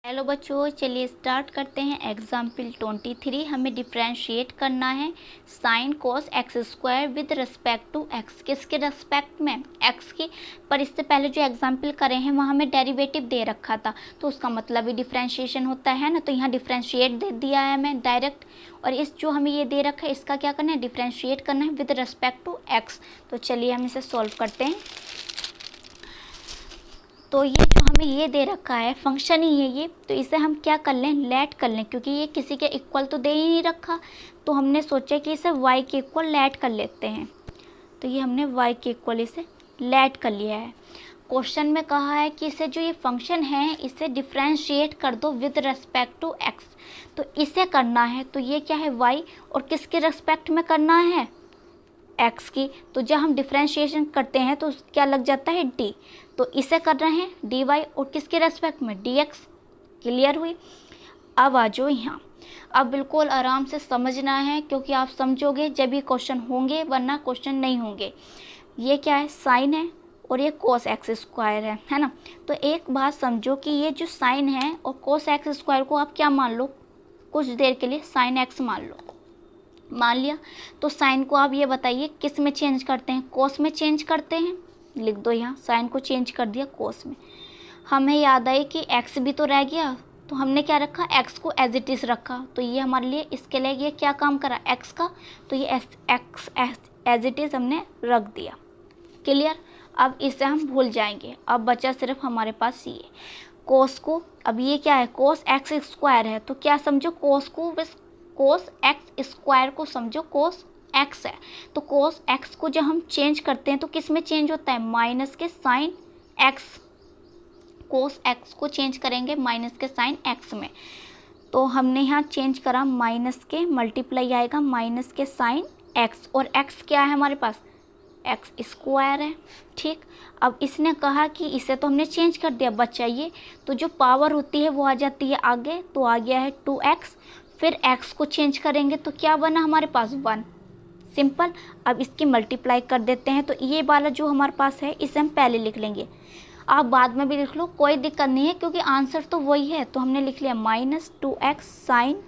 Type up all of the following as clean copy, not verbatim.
Hello बच्चों, चलिए start करते हैं। एग्जाम्पल 23 हमें डिफ्रेंशिएट करना है sine cos x square with respect to x. किसके रिस्पेक्ट में? एक्स की। पर इससे पहले जो एग्जाम्पल करे हैं वहाँ हमें डेरिवेटिव दे रखा था, तो उसका मतलब ही डिफ्रेंशिएशन होता है ना। तो यहाँ डिफ्रेंशिएट दे दिया है हमें डायरेक्ट, और इस जो हमें ये दे रखा है इसका क्या करना है? डिफ्रेंशिएट करना है विद रिस्पेक्ट टू एक्स। तो चलिए हम इसे सॉल्व करते हैं। तो ये जो हमें ये दे रखा है फंक्शन ही है ये, तो इसे हम क्या कर लें? लेट कर लें, क्योंकि ये किसी के इक्वल तो दे ही नहीं रखा। तो हमने सोचा कि इसे y के इक्वल लेट कर लेते हैं। तो ये हमने y के इक्वल इसे लेट कर लिया है। क्वेश्चन में कहा है कि इसे जो ये फंक्शन है इसे डिफ्रेंशिएट कर दो विद रेस्पेक्ट टू x। तो इसे करना है, तो ये क्या है? y, और किसके रेस्पेक्ट में करना है? x की। तो जब हम डिफ्रेंशिएशन करते हैं तो क्या लग जाता है? d। तो इसे कर रहे हैं dy, और किसके रेस्पेक्ट में? dx। क्लियर हुई? अब आ जाओ यहाँ। अब बिल्कुल आराम से समझना है, क्योंकि आप समझोगे जब ये क्वेश्चन होंगे, वरना क्वेश्चन नहीं होंगे। ये क्या है? साइन है, और ये कोस एक्स स्क्वायर है ना। तो एक बात समझो कि ये जो साइन है और कोस एक्स स्क्वायर को आप क्या मान लो? कुछ देर के लिए साइन एक्स मान लो। मान लिया। तो साइन को आप ये बताइए किस में चेंज करते हैं? कोस में चेंज करते हैं। लिख दो यहाँ, साइन को चेंज कर दिया कोस में। हमें याद आई कि एक्स भी तो रह गया, तो हमने क्या रखा? एक्स को एज इट इज़ रखा। तो ये हमारे लिए, इसके लिए ये क्या काम करा? एक्स का। तो ये एक्स एज इट इज़ हमने रख दिया। क्लियर? अब इसे हम भूल जाएंगे। अब बचा सिर्फ हमारे पास ये कोस को। अब ये क्या है? कोस एक्स स्क्वायर है, तो क्या समझो? कोस को कोस एक्स स्क्वायर को समझो कोस एक्स है। तो कोस एक्स को जब हम चेंज करते हैं तो किस में चेंज होता है? माइनस के साइन एक्स। कोस एक्स को चेंज करेंगे माइनस के साइन एक्स में। तो हमने यहाँ चेंज करा, माइनस के मल्टीप्लाई आएगा माइनस के साइन एक्स, और एक्स क्या है हमारे पास? एक्स स्क्वायर है। ठीक। अब इसने कहा कि इसे तो हमने चेंज कर दिया, बचाइए। तो जो पावर होती है वो आ जाती है आगे, तो आ गया है 2x। फिर x को चेंज करेंगे तो क्या बना हमारे पास? 1। सिंपल। अब इसकी मल्टीप्लाई कर देते हैं, तो ये वाला जो हमारे पास है इसे हम पहले लिख लेंगे। आप बाद में भी लिख लो, कोई दिक्कत नहीं है, क्योंकि आंसर तो वही है। तो हमने लिख लिया -2x साइन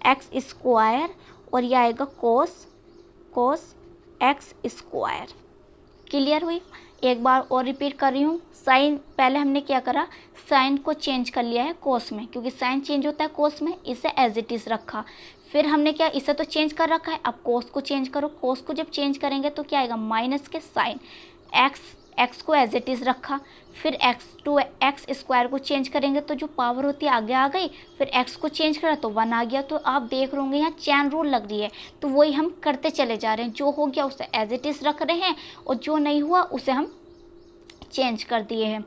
एक्स स्क्वायर, और यह आएगा कोस एक्स स्क्वायर। क्लियर हुई? एक बार और रिपीट कर रही हूँ। साइन पहले हमने क्या करा? साइन को चेंज कर लिया है कोस में, क्योंकि साइन चेंज होता है कोस में, इसे एज इट इज़ रखा। फिर हमने क्या? इसे तो चेंज कर रखा है, अब कोस को चेंज करो। कोस को जब चेंज करेंगे तो क्या आएगा? माइनस के साइन एक्स को एज इट इज़ रखा। फिर एक्स स्क्वायर को चेंज करेंगे तो जो पावर होती है आगे आ गई। फिर एक्स को चेंज करा तो 1 आ गया। तो आप देख रहे होंगे यहाँ चैन रूल लग रही है, तो वही हम करते चले जा रहे हैं। जो हो गया उसे एज इट इज़ रख रहे हैं, और जो नहीं हुआ उसे हम चेंज कर दिए हैं।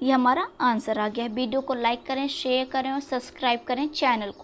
ये हमारा आंसर आ गया है। वीडियो को लाइक करें, शेयर करें और सब्सक्राइब करें चैनल को।